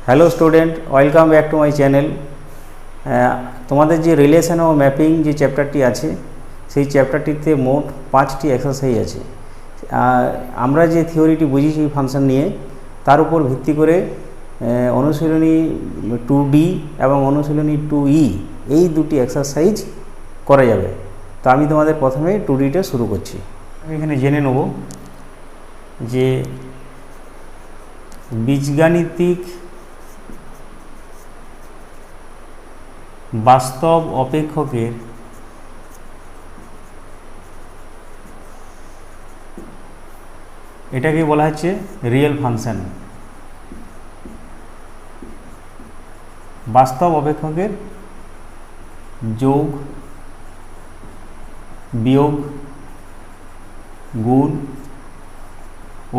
Hello student, welcome back to my channel. তোমাদের যে relation ও mapping যে চ্যাপ্টারটি আছে সেই চ্যাপ্টারটিতে মোট 5টি এক্সারসাইজ আছে। আমরা যে থিওরিটি বুঝিয়েছি ফাংশন নিয়ে তার উপর ভিত্তি করে অনুশীলনী 2D এবং অনুশীলনী 2E এই দুটি এক্সারসাইজ করা যাবে। তো আমি তোমাদের প্রথমে 2Dটা শুরু করছি। আমি এখানে জেনে নেব যে বীজগাণিতিক বাস্তব অপেক্ষকের এটাকে বলা হচ্ছে রিয়েল ফাংশন। বাস্তব অপেক্ষকের যোগ, বিয়োগ, গুণ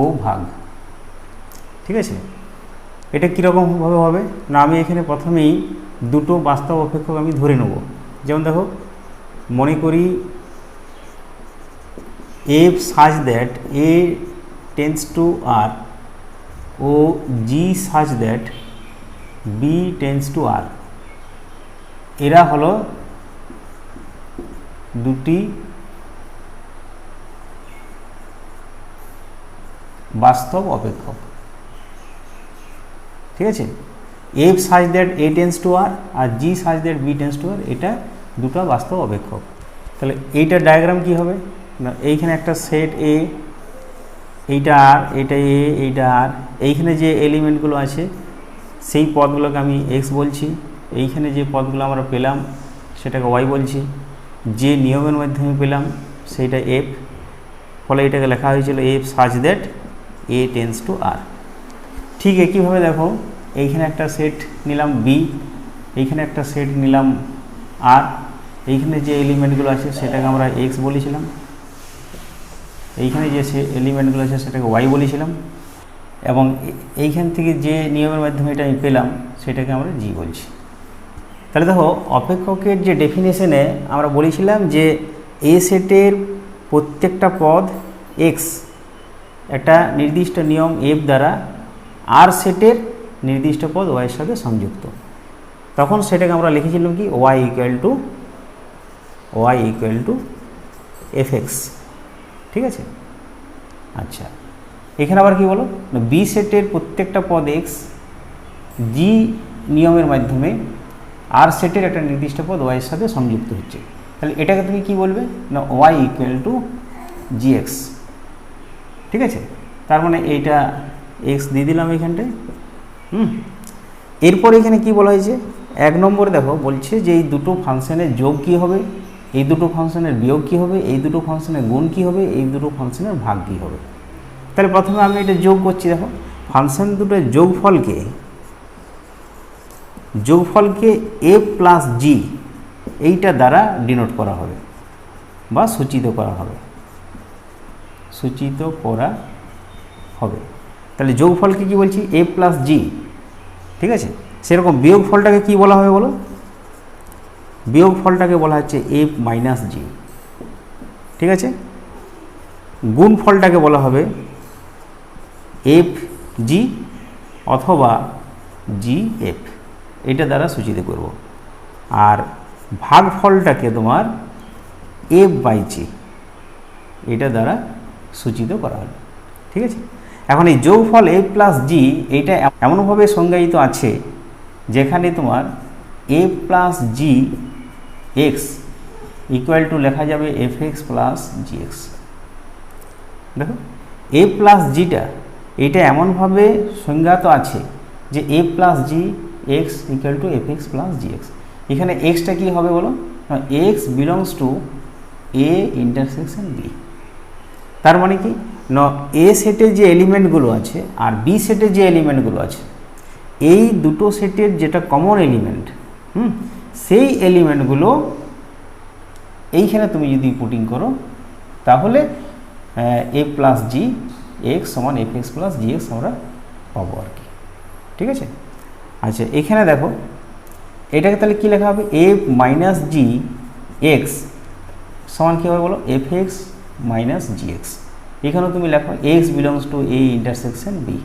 ও ভাগ। ঠিক আছে, এটা কীরকমভাবে হবে না, আমি এখানে প্রথমেই দুটো বাস্তব অপেক্ষক আমি ধরে নেব। যেমন দেখো, মনে করি f such that a tends to R ও g such that b tends to R. এরা হলো দুটি বাস্তব অপেক্ষক। ঠিক আছে, f such that a tends to R আর g such that b tends to R, এটা দুটো বাস্তব অপেক্ষক। তাহলে এইটার ডায়াগ্রাম কি হবে না, এইখানে একটা সেট এ, এইটা আর, এটা এ, এইটা আর, এইখানে যে এলিমেন্টগুলো আছে সেই পদগুলোকে আমি এক্স বলছি, এইখানে যে পদগুলো আমরা পেলাম সেটাকে ওয়াই বলছি, যে নিয়মের মাধ্যমে পেলাম সেইটা এফ, ফলে এটাকে লেখা হয়েছিল f such that a tends to R. ঠিক একইভাবে দেখো, এইখানে একটা সেট নিলাম বি, এইখানে একটা সেট নিলাম আর, এইখানে যে এলিমেন্টগুলো আছে সেটাকে আমরা এক্স বলেছিলাম, এইখানে যে এলিমেন্টগুলো আছে সেটাকে ওয়াই বলেছিলাম, এবং এইখান থেকে যে নিয়মের মাধ্যমে এটা আমি পেলাম সেটাকে আমরা জি বলছি। তাহলে দেখো, অপেক্ষকের যে ডেফিনেশনে আমরা বলেছিলাম যে এ সেটের প্রত্যেকটা পদ এক্স একটা নির্দিষ্ট নিয়ম এফ দ্বারা আর সেটের নির্দিষ্ট পদ ওয়াইয়ের সাথে সংযুক্ত। তখন সেটাকে আমরা লিখেছিলাম কি, Y equal to F X. ঠিক আছে, আচ্ছা, এখানে আবার কি বলো, বি সেটের প্রত্যেকটা পদ এক্স জি নিয়মের মাধ্যমে আর সেটের একটা নির্দিষ্ট পদ ওয়াইয়ের সাথে সংযুক্ত হচ্ছে। তাহলে এটাকে তুমি কি বলবে না, Y equal to G X. ঠিক আছে, তার মানে এইটা এক্স দিয়ে দিলাম এইখানটায়। এরপর এখানে কি বলা হয়েছে, 1 নম্বরে দেখো বলছে যে এই দুটো ফাংশনের যোগ কি হবে, এই দুটো ফাংশনের বিয়োগ কি হবে, এই দুটো ফাংশনের গুণ কি হবে, এই দুটো ফাংশনের ভাগ কি হবে। তাহলে প্রথমে আমি এটা যোগ করছি। দেখো, ফাংশন দুটোর যোগফলকে এ প্লাস জি এইটা দ্বারা ডিনোট করা হবে বা সূচিত করা হবে। তাহলে যোগফলকে কি বলছি, এ প্লাস জি। ঠিক আছে, সেরকম বিয়োগফলটাকে কি বলা হবে বলো, বিয়োগফলটাকে বলা হচ্ছে এফ মাইনাস জি। ঠিক আছে, গুণফলটাকে বলা হবে এফ জি অথবা জি এফ, এটা দ্বারা সূচিত করব। আর ভাগফলটাকে তোমার এফ বাই জি এটা দ্বারা সূচিত করা হবে। ঠিক আছে, এখন এই যোগফল এ প্লাস জি এইটা এমনভাবে সংজ্ঞায়িত আছে যেখানে তোমার a plus g x equal to লেখা যাবে F x plus g x. দেখো, এ প্লাস জিটা এইটা এমনভাবে সংজ্ঞাত আছে যে a plus g x equal to F x plus g x. এখানে এক্সটা কী হবে বলো, x belongs to A intersection b. তার মানে কি না, এ সেটের যে এলিমেন্টগুলো আছে আর বি সেটের যে এলিমেন্টগুলো আছে, এই দুটো সেটের যেটা কমন এলিমেন্ট, সেই এলিমেন্টগুলো এইখানে তুমি যদি পুটিং করো তাহলে এ প্লাস জি এক্স সমান F x plus g x আমরা পাবো আর কি। ঠিক আছে, আচ্ছা, এখানে দেখো এটাকে তাহলে কী লেখা হবে, এফ মাইনাস জি এক্স সমান কী হবে বলো, F X minus G X. এখানেও তুমি লেখো X belongs to A intersection B.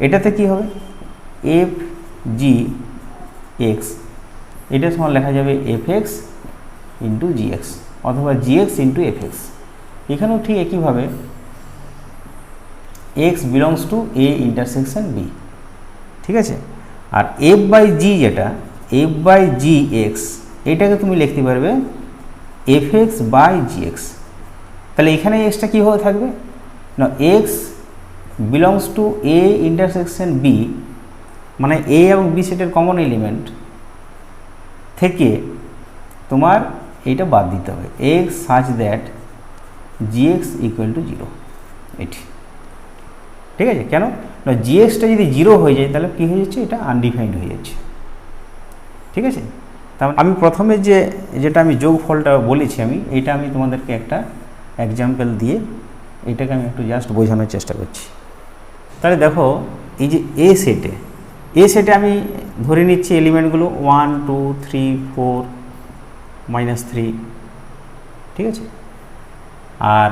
এটাতে কি হবে, এফ জি এক্স, এটা সমান লেখা যাবে F X into G X অথবা G X into F X. এখানেও ঠিক একইভাবে X belongs to A intersection B, ঠিক আছে। আর এফ বাই জি যেটা এফ বাই জি এক্স, এটাকে তুমি লিখতে পারবে F X by G X. তাহলে এখানে এক্সটা কীভাবে থাকবে না, X belongs to A intersection B, মানে এ এবং বি সেটের কমন এলিমেন্ট থেকে তোমার এইটা বাদ দিতে হবে, x such that G x equal two zero, এটি ঠিক আছে। কেন না, জি এক্সটা যদি জিরো হয়ে যায় তাহলে কী হয়ে যাচ্ছে, এটা আনডিফাইন্ড হয়ে যাচ্ছে, ঠিক আছে। তার আমি প্রথমে যেটা আমি যোগফলটা বলেছি এইটা আমি তোমাদেরকে একটা এক্সাম্পল দিয়ে এটাকে আমি একটু জাস্ট বোঝানোর চেষ্টা করছি। তাহলে দেখো এই যে এ সেটে আমি ধরে নিচ্ছি এলিমেন্টগুলো 1 2 3 4 -3, ঠিক আছে। আর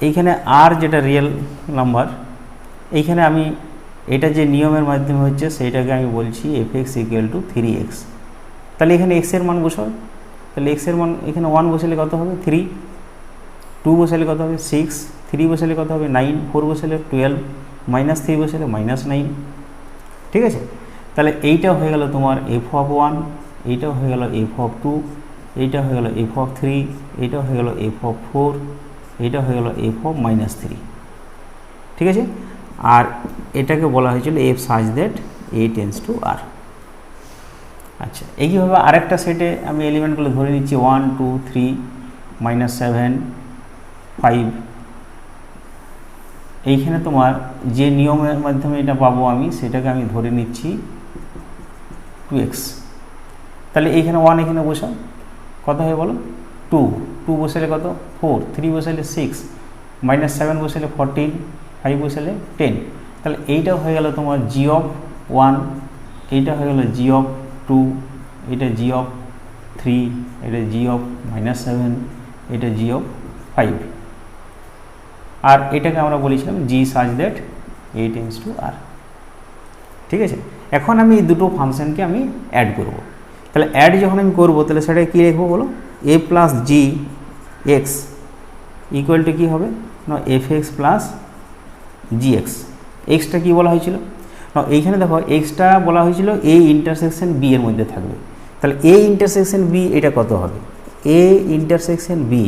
এইখানে আর যেটা রিয়েল নাম্বার, এইখানে আমি এটা যে নিয়মের মাধ্যমে হচ্ছে সেইটাকে আমি বলছি F x equal two 3x। তাহলে এখানে এক্সের মান বসাও, তাহলে এক্সের মান এখানে 1 বসালে কত হবে 3, 2 বসালে কত হবে 6, 3 বসালে কত হবে 9, 4 বসালে 12, -3 বসালে -9, ঠিক আছে। তাহলে এইটা হয়ে গেল তোমার এফ অফ 1, এইটাও হয়ে গেল এফ অফ 2, এইটা হয়ে গেল এফ অফ 3, এইটা হয়ে গেল এফ অফ 4, এইটা হয়ে গেল এফ অফ -3, ঠিক আছে। আর এটাকে বলা হয়েছিল f such that a tends to R. আচ্ছা, এইভাবে আরেকটা সেটে আমি এলিমেন্টগুলো ধরে নিচ্ছি 1 2 3 -7 5। এইখানে তোমার যে নিয়মের মাধ্যমে এটা পাবো আমি সেটাকে আমি ধরে নিচ্ছি 2x। তাহলে এইখানে 1 এখানে বসাও, কত হয় বলো 2, 2 বসালে কত 4, 3 বসালে 6, -7 বসালে 14, 5 বসালে 10। তাহলে এইটা হয়ে গেল তোমার জি অফ 1, এইটা হয়ে গেল জি অফ 2, এটা জি অফ 3, এটা জি অফ -7, এটা জি অফ 5। আর এটাকে আমরা বলেছিলাম g such that a tends to R, ঠিক আছে। এখন আমি এই দুটো ফাংশনকে আমি অ্যাড করব। তাহলে অ্যাড যখন আমি করব তাহলে সেটা কী লিখবো বলো, a plus g x equal to কী হবে না f x plus g x. এক্সটা কী বলা হয়েছিল না, এইখানে দেখো এক্সটা বলা হয়েছিল এ ইন্টারসেকশন বি এর মধ্যে থাকবে। তাহলে এ ইন্টারসেকশন বি এটা কত হবে, এ ইন্টারসেকশন বি,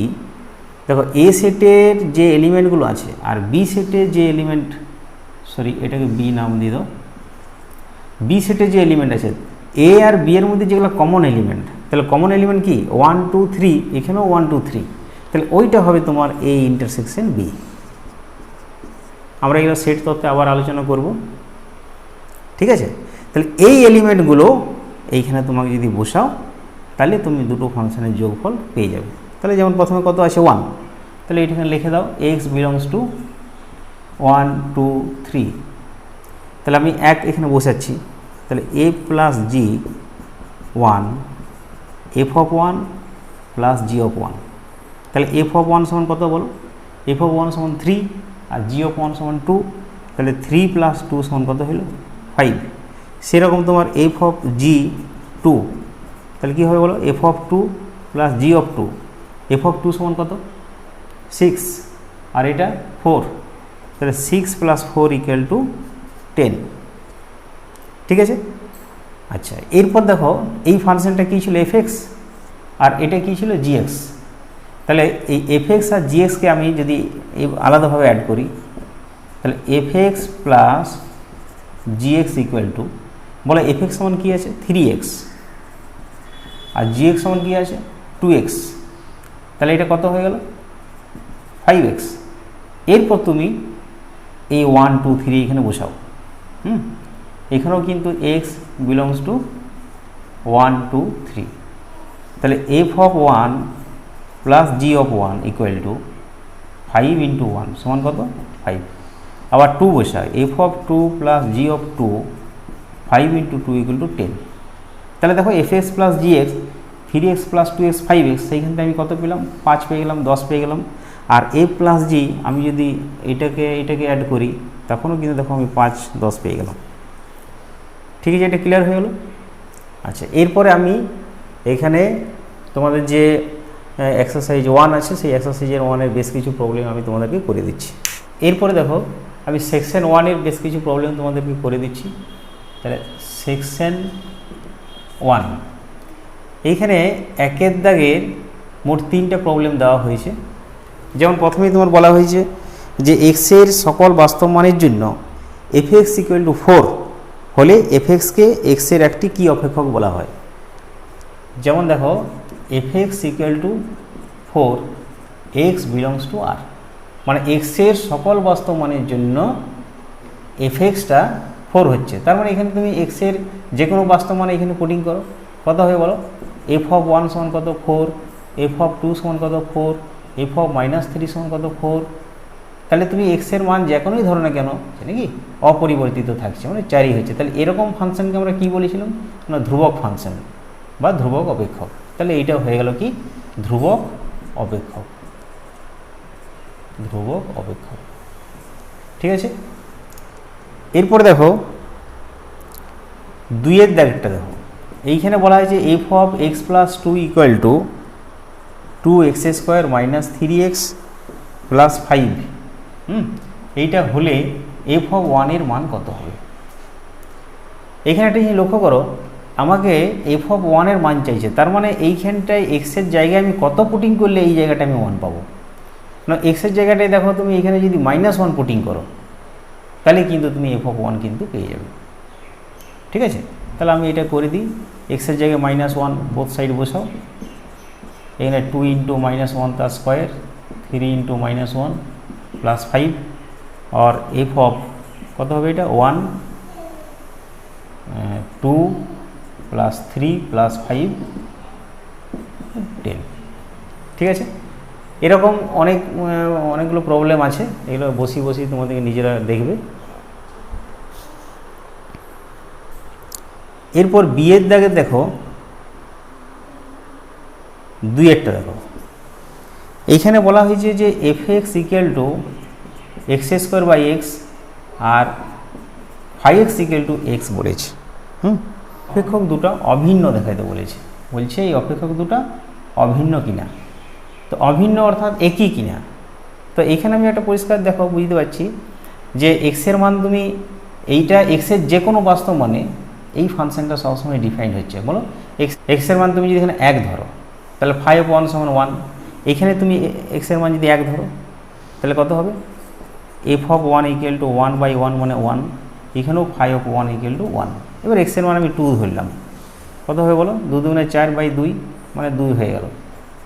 দেখো এ সেটের যে এলিমেন্টগুলো আছে আর বি সেটের যে এলিমেন্ট, সরি এটাকে বি নাম দিয়ে দাও, বি সেটের যে এলিমেন্ট আছে এ আর বি এর মধ্যে যেগুলো কমন এলিমেন্ট, তাহলে কমন এলিমেন্ট কি 1 2 3, এখানেও 1 2 3, তাহলে ওইটা হবে তোমার এ ইন্টারসেকশন বি। আমরা এগুলো সেট তত্ত্বে আবার আলোচনা করব, ঠিক আছে। তাহলে এই এলিমেন্টগুলো এইখানে তোমাকে যদি বসাও তাহলে তুমি দুটো ফাংশনের যোগফল পেয়ে যাবে। তাহলে যেমন প্রথমে কত আছে 1, তাহলে এখানে লিখে দাও এক্স বিলংস টু 1 2 3। তাহলে আমি এক এখানে বসাচ্ছি, তাহলে a plus g 1 f of 1 plus g of 1। তাহলে এফ অফ 1 সমান কত বলো, এফ অফ 1 সমান 3 আর জি অফ 1 সমান 2, তাহলে 3 প্লাস 2 সমান কত হলো 5। সেরকম তোমার এফ অফ জি 2, তাহলে কী হবে বলো F of 2 plus g of 2, F of 2 সমান কত 6 আর এটা 4, তাহলে 6 প্লাস 4 ইকুয়াল টু 10, ঠিক আছে। আচ্ছা, এরপর দেখো এই ফাংশনটা কী ছিল এফ এক্স আর এটা কী ছিল জি এক্স। তাহলে এই এফ এক্স আর জি এক্সকে আমি যদি আলাদাভাবে অ্যাড করি তাহলে F x plus g x equal two, বলে এফ এক্স সমান কী আছে 3x আর জি এক্স সমান কী আছে 2x, তাহলে এটা কত হয়ে গেল 5x। এরপর তুমি এই 1 2 3 এখানে বসাও, এখানেও কিন্তু x বিলংস টু 1 2 3, তাহলে f of 1 plus g of 1 equal to 5 into 1 সমান কত 5। আবার 2 বসায় f of 2 plus g of 2 5 into 2 equal to 10। তাহলে দেখো f x plus g x 3x plus 2x 5x, সেইখান থেকে আমি কত পেলাম 5 পেয়ে গেলাম, 10 পেয়ে গেলাম। আর এ প্লাস জি আমি যদি এটাকে অ্যাড করি তখনও কিন্তু দেখো আমি 5 10 পেয়ে গেলাম। ঠিক আছে, এটা ক্লিয়ার হয়ে গেল। আচ্ছা, এরপরে আমি এখানে তোমাদের যে এক্সারসাইজ 1 আছে সেই এক্সারসাইজের 1-এর বেশ কিছু প্রবলেম আমি তোমাদেরকে করে দিচ্ছি। এরপরে দেখো আমি সেকশন 1-এর বেশ কিছু প্রবলেম তোমাদেরকে করে দিচ্ছি। তাহলে সেকশন 1 এইখানে একের দাগের মোট 3টা প্রবলেম দেওয়া হয়েছে। যেমন প্রথমেই তোমার বলা হয়েছে যে এক্সের সকল বাস্তব মানের জন্য f(x = 4) হলে f(x)কে এক্সের একটি কি অপেক্ষক বলা হয়। যেমন দেখো f(x = 4) x belongs to R, মানে এক্সের সকল বাস্তব মানের জন্য f(x)টা 4 হচ্ছে। তার মানে এখানে তুমি এক্সের যে কোনো বাস্তব মানে এখানে পুটিং করো, কত হবে বলো, f(1) সমান কত 4, f(2) সমান কত 4, f(-3) সমান কত 4। তাহলে তুমি এক্সের মান যে কোনোই ধরো না কেন সেটা কি অপরিবর্তিত থাকছে, মানে 4ই হচ্ছে। তাহলে এরকম ফাংশনকে আমরা কি বলেছিলাম না, ধ্রুবক ফাংশন বা ধ্রুবক অপেক্ষক। তাহলে এইটা হয়ে গেল কি ধ্রুবক অপেক্ষক, ধ্রুবক অপেক্ষক। ঠিক আছে, এরপরে দেখো 2-এর দাগেরটা দেখো, এইখানে বলা হয়েছে f(x + 2) = 2x² - 3x + 5। এইটা হলে f(1)-এর মান কত হবে। এখানে একটা জিনিস লক্ষ্য করো, আমাকে f(1)-এর মান চাইছে, তার মানে এইখানটায় এক্সের জায়গায় আমি কত পুটিং করলে এই জায়গাটা আমি 1 পাবো না। এক্সের জায়গাটায় দেখো তুমি এখানে যদি -1 পুটিং করো তাহলে কিন্তু তুমি f(1) কিন্তু পেয়ে যাবে। ঠিক আছে, তাহলে আমি এটা করে দিই, এক্সের জায়গায় -1 বোথ সাইড বসাও, এখানে 2 × -1 তার স্কোয়ার, 3 × -1 + 5, আর f কত হবে এটা 1, 2 + 3 + 5 10। ঠিক আছে, এরকম অনেকগুলো প্রবলেম আছে, এগুলো বসিয়ে তোমাদেরকে নিজেরা দেখবে। এরপর বিয়ের দাগে দেখো 2-এরটা দেখো, এইখানে বলা হয়েছে যে f(x = x² / x আর 5x = x বলেছে। অপেক্ষক দুটো অভিন্ন দেখাইতে বলেছে, বলছে এই অপেক্ষক দুটো অভিন্ন কিনা। তো অভিন্ন অর্থাৎ একই কিনা। তো এখানে আমি একটা পরিষ্কার দেখো বুঝতে পারছি যে এক্সের মান তুমি এইটা এক্সের যে কোনো বাস্তব মানে এই ফাংশনটা সবসময় ডিফাইন হচ্ছে। বলো এক্সের মান তুমি যদি এখানে 1 ধরো তাহলে 5(1) = 1। এখানে তুমি এক্সের মান যদি 1 ধরো তাহলে কত হবে, f(1) = 1/1 মানে 1, এখানেও 5(1) = 1। এবার এক্সের মান আমি 2 ধরলাম, কত হবে বলো, 2 × 4/2 মানে 2 হয়ে গেল।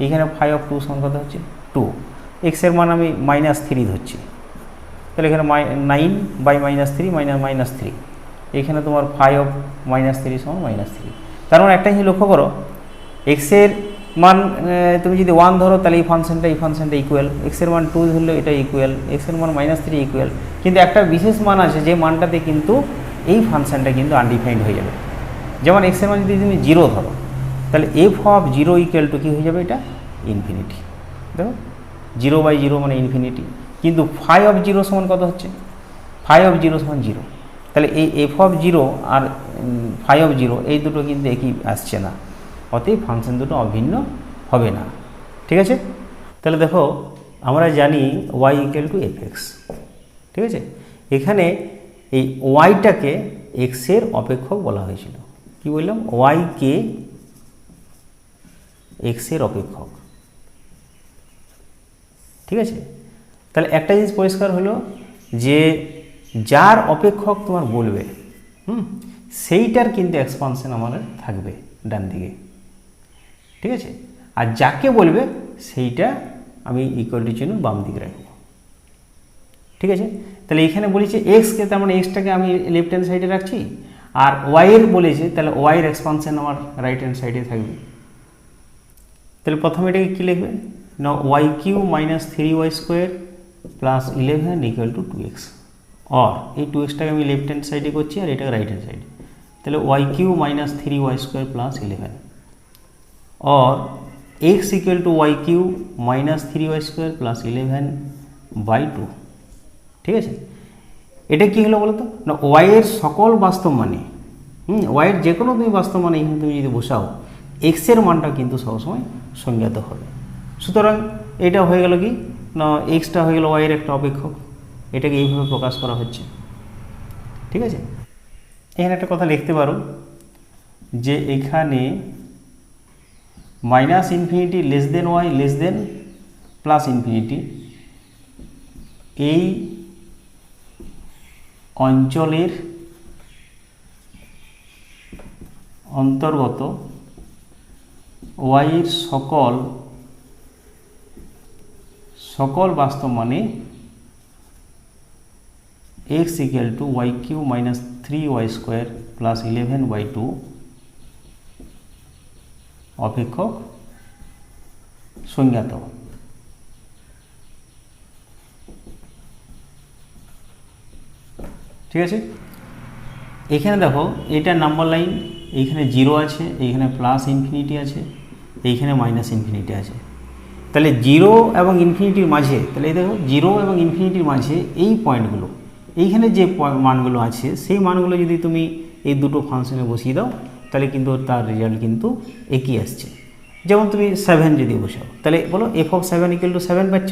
এখানে 5(2) সমান কত হচ্ছে 2। এক্সের মান আমি -3 ধরছি, তাহলে এখানে 9/-3 -3, এখানে তোমার 5(-3) সমান -3। তার মানে একটা জিনিস লক্ষ্য করো, এক্সের মান তুমি যদি 1 ধরো তাহলে এই ফাংশনটা ইকুয়াল, এক্সের মান 2 ধরলে এটা ইকুয়াল, এক্সের মান -3 ইকুয়াল। কিন্তু একটা বিশেষ মান আছে যে মানটাতে কিন্তু এই ফাংশনটা কিন্তু আনডিফাইন্ড হয়ে যাবে। যেমন এক্সের মান যদি তুমি 0 ধরো তাহলে f(0) = কী হয়ে যাবে, এটা ইনফিনিটি। দেখো 0/0 মানে ইনফিনিটি, কিন্তু 5(0) সমান কত হচ্ছে, 5(0) সমান 0। তাহলে এই f(0) আর 5(0) এই দুটো কিন্তু একই আসছে না, অতএব ফাংশন দুটো অভিন্ন হবে না। ঠিক আছে, তাহলে দেখো আমরা জানি y = f(x). ঠিক আছে, এখানে এই ওয়াইটাকে এক্সের অপেক্ষক বলা হয়েছিল। কি বললাম, ওয়াইকে এক্সের অপেক্ষক। ঠিক আছে, তাহলে একটা জিনিস পরিষ্কার হলো যে যার অপেক্ষক তোমার বলবে সেইটার কিন্তু এক্সপানশন আমাদের থাকবে ডান দিকে। ঠিক আছে, আর যাকে বলবে সেইটা আমি ইকুয়ালিটির জন্য বাম দিকে রাখবো। ঠিক আছে, তাহলে এইখানে বলেছে এক্সকে, তার মানে এক্সটাকে আমি লেফট হ্যান্ড সাইডে রাখছি, আর ওয়াইয়ের বলেছে তাহলে ওয়াইয়ের এক্সপানশন আমার রাইট হ্যান্ড সাইডে থাকবে। তাহলে প্রথমে এটাকে কী লিখবে না, y³ - 3y² + 11 = 2x, और এই 2xটাকে আমি লেফট হ্যান্ড সাইডে করছি আর এটাকে রাইট হ্যান্ড সাইডে। তাহলে y³ - 3y² + 11, और x = y³ - 3y² + 11/2। ঠিক আছে, এটা কি হলো বলতো না, y এর সকল বাস্তব মানে ওয়াইয়ের যে কোনো তুমি বাস্তব মান এখানে তুমি যদি বসাও এক্সের মানটা কিন্তু সবসময় সংজ্ঞাত হবে। সুতরাং এটা হয়ে গেল কি না, এক্সটা হয়ে গেল ওয়াইয়ের একটা অপেক্ষক, এটাকে এইভাবে প্রকাশ করা হচ্ছে। ঠিক আছে, এখানে একটা কথা লিখতে পারো যে এখানে minus infinity less than Y less than plus infinity এই অঞ্চলের অন্তর্গত ওয়াইয়ের সকল বাস্তব মানে x equal to Y Q minus 3y square plus 11y2 অপেক্ষক সংজ্ঞাত। ঠিক আছে, এখানে দেখো এটা নাম্বার লাইন, এইখানে 0 আছে, এইখানে প্লাস ইনফিনিটি আছে, এইখানে মাইনাস ইনফিনিটি আছে। তাহলে 0 এবং ইনফিনিটির মাঝে, তাহলে এই দেখো 0 এবং ইনফিনিটির মাঝে এই পয়েন্টগুলো, এইখানে যে মানগুলো আছে সেই মানগুলো যদি তুমি এই দুটো ফাংশনে বসিয়ে দাও তাহলে কিন্তু তার রেজাল্ট কিন্তু একই আসছে। যেমন তুমি 7 যদি বসাও তাহলে বলো এফ অফ 7 ইকুয়াল টু 7 পাচ্ছ,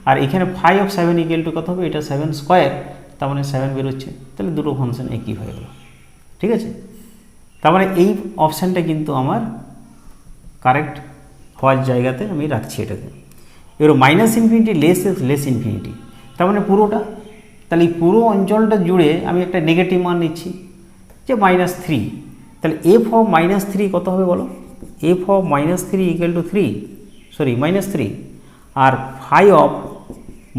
আর এখানে ফাই অফ 7 ইকুয়াল টু কত হবে, এটা 7 স্কোয়ার, তার মানে 7 বেরোচ্ছে, তাহলে দুটো ফাংশন একই হয়ে গেল। ঠিক আছে, তার মানে এই অপশানটা কিন্তু আমার কারেক্ট হওয়ার জায়গাতে আমি রাখছি এটাকে। এবার মাইনাস ইনফিনিটি লেস ইনফিনিটি, তার মানে পুরোটা, তাহলে এই পুরো অঞ্চলটা জুড়ে আমি একটা নেগেটিভ মান নিচ্ছি যে -3, তাহলে এফ অফ -3 কত হবে বলো, এফ অফ -3 ইকুয়াল টু -3, আর phi of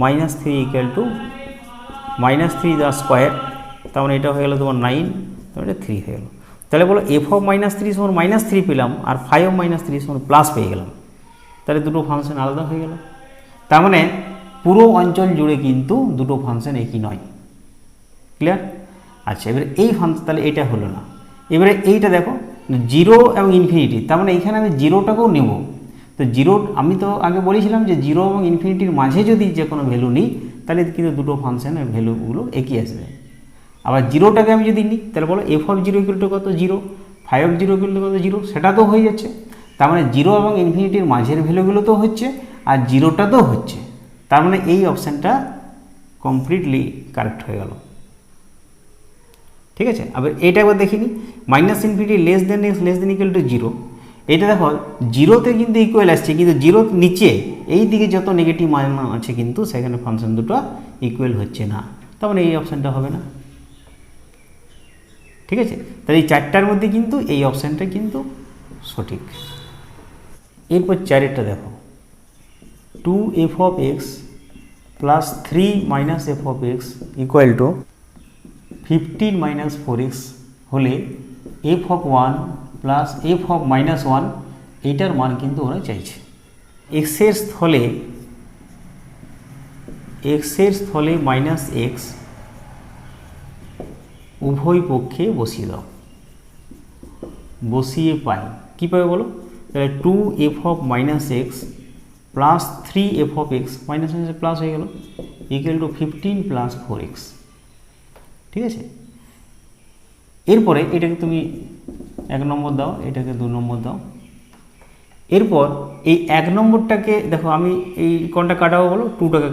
-3 equal to -3 the square, তার মানে এটা হয়ে গেল তোমার 9, তার মানে 3 হয়ে গেল। তাহলে বলো এফ অফ -3 সমান -3 পেলাম, আর ফাই অফ -3 সমান প্লাস পেয়ে গেলাম, তাহলে দুটো ফাংশন আলাদা হয়ে গেল। তার মানে পুরো অঞ্চল জুড়ে কিন্তু দুটো ফাংশন একই নয়। ক্লিয়ার? আচ্ছা, এবারে এই ফাংশন, তাহলে এটা হলো না। এবারে এইটা দেখো 0 এবং ইনফিনিটি, তার মানে এইখানে আমি 0টাকেও নেব। তো 0 আমি তো আগে বলেছিলাম যে 0 এবং ইনফিনিটির মাঝে যদি যে কোনো ভ্যালু নিই তাহলে কিন্তু দুটো ফাংশনের ভ্যালুগুলো একই আসবে। আবার 0টাকে আমি যদি নিই তাহলে বলো এফ অফ 0 ইকুয়াল টু কত 0, ফাই অফ 0 ইকুয়াল টু কত 0, সেটা তো হয়ে যাচ্ছে। তার মানে 0 এবং ইনফিনিটির মাঝের ভ্যালুগুলো তো হচ্ছে, আর 0টা তো হচ্ছে, তার মানে এই অপশানটা কমপ্লিটলি কারেক্ট হয়ে গেল। ঠিক আছে, আবার এটা একবার দেখিনি, minus infinity less than equal to 0, এটা দেখো 0তে কিন্তু ইকুয়াল আসছে, কিন্তু 0 নিচে এই দিকে যত নেগেটিভ মান আছে কিন্তু সেখানে ফাংশন দুটো ইকুয়াল হচ্ছে না, তার মানে এই অপশানটা হবে না। ঠিক আছে, তাহলে এই চারটার মধ্যে কিন্তু এই অপশানটা কিন্তু সঠিক। এরপর 4এরটা দেখো, 2f of x plus 3 minus F of x equal two 15 minus 4x হলে F of 1 plus F of -1 এইটার মান কিন্তু ওরা চাইছে। এক্সের স্থলে মাইনাস এক্স উভয় পক্ষে বসিয়ে দাও, বসিয়ে পাই কী পাবে বলো, তাহলে 2f of -x plus 3f of x, minus মাইনাসে প্লাস হয়ে গেল, ইকুয়াল টু 15 প্লাস 4x। ঠিক আছে, এরপরে এটাকে তুমি 1 নম্বর দাও, এটাকে 2 নম্বর দাও। এরপর এই 1 নম্বরটাকে দেখো আমি এই কোনটা কাটাবো বলো, 2টাকে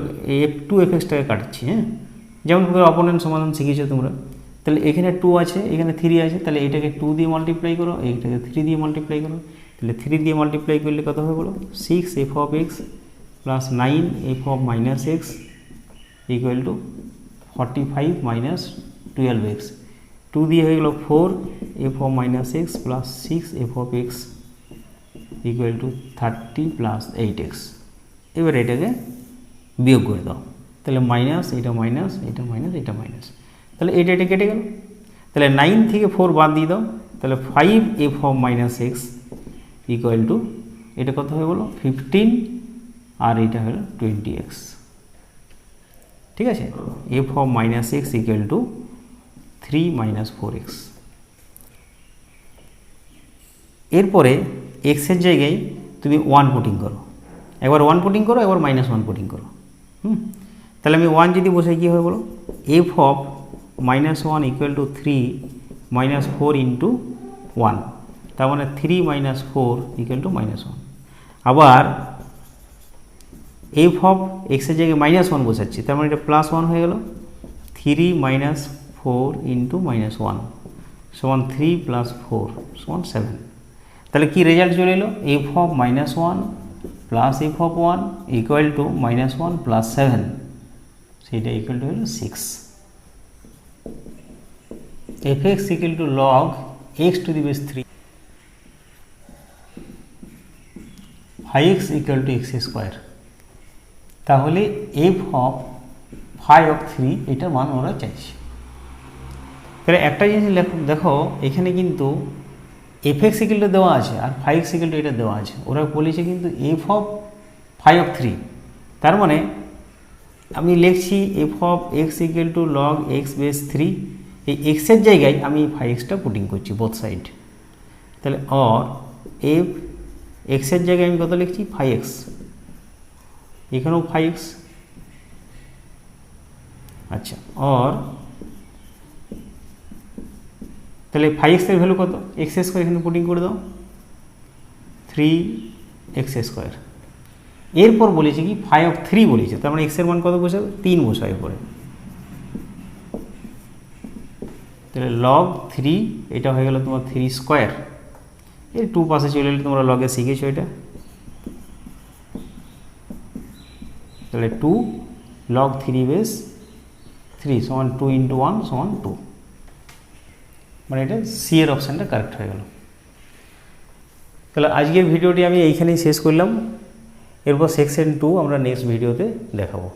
f2fxটাকে কাটাচ্ছি। হ্যাঁ, যেমন অপোনেন্ট সমাধান শিখেছো তোমরা, তাহলে এখানে 2 আছে, এখানে 3 আছে, তাহলে এটাকে 2 দিয়ে মাল্টিপ্লাই করো, এইটাকে 3 দিয়ে মাল্টিপ্লাই করো, তাহলে 3 দিয়ে মাল্টিপ্লাই করলে কত হবে বলো, 6f of x plus 9f of -x equal two 45 minus 12x, 2 দিয়ে হয়ে গেল 4f of -x plus 6f of x equal two 30 plus 8x। এবার এটাকে বিয়োগ করে দাও, তাহলে মাইনাস, এটা মাইনাস, এটা মাইনাস, এটা মাইনাস, তাহলে এটা কেটে গেল। তাহলে 9 থেকে 4 বাদ দিয়ে দাও, তাহলে 5f of -x equal two এটা কত হবে বলো 15, আর এটা হলো 20x। ঠিক আছে, f of -x equal to 3 minus 4x। এরপরে এক্সের জায়গায় তুমি 1 পুটিং করো, একবার 1 পুটিং করো, একবার -1 পুটিং করো। তাহলে আমি 1 যদি বসাই কী হবে বলো, f of -1 equal to 3 minus four into one, তার মানে 3 minus four equal to minus one. আবার এফ অফ এক্সের জায়গায় মাইনাস ওয়ান বসাচ্ছি, তার মানে এটা প্লাস ওয়ান হয়ে গেল। 3 minus four into minus one সমান 3 প্লাস ফোর সমান 7। তাহলে কি রেজাল্ট চলে এলো? F of minus one plus F of one equal to minus one plus 7, সেইটা ইকুয়াল টু হলো 6। F x equal two log x to the base 3 five x equal two x square. তাহলে f of five of 3 এটার মান ওরা চাইছে। তাহলে একটা জিনিস দেখো, এখানে কিন্তু এফ এক্স ইকুয়াল টু দেওয়া আছে আর ফাইভ এক্স ইকুয়াল টু এটা দেওয়া আছে, ওরা বলেছে কিন্তু এফ অফ ফাইভ অফ 3। তার মানে আমি লিখছি F of x equal two log x base 3, এই এক্সের জায়গায় আমি ফাইভ এক্সটা পুটিং করছি বোথ সাইড। তাহলে অর এফ এক্সের জায়গায় আমি কত লিখছি? ফাইভ এক্স, এখানেও ফাইভ এক্স। আচ্ছা, অর তাহলে ফাইভ এক্সের ভ্যালু কত? এক্স স্কোয়ার, এখানে পুটিং করে দাও 3x স্কোয়ার। এরপর বলেছে কি ফাইভ অফ 3 বলেছে, তার মানে এক্সের মান কত বসাবে? 3 বসাবে পরে। তাহলে লগ 3 এটা হয়ে গেল তোমার 3 স্কোয়ার। এর 2 পাশে চলে এলে তোমরা লগে শিখেছো এটা। তাহলে 2 লগ 3 বেস 3 সমান 2 ইন্টু 1 সমান 2, মানে এটা সি এর অপশানটা কারেক্ট হয়ে গেল। তাহলে আজকের ভিডিওটি আমি এইখানেই শেষ করলাম। এরপর সেকশন 2 আমরা নেক্সট ভিডিওতে দেখাবো।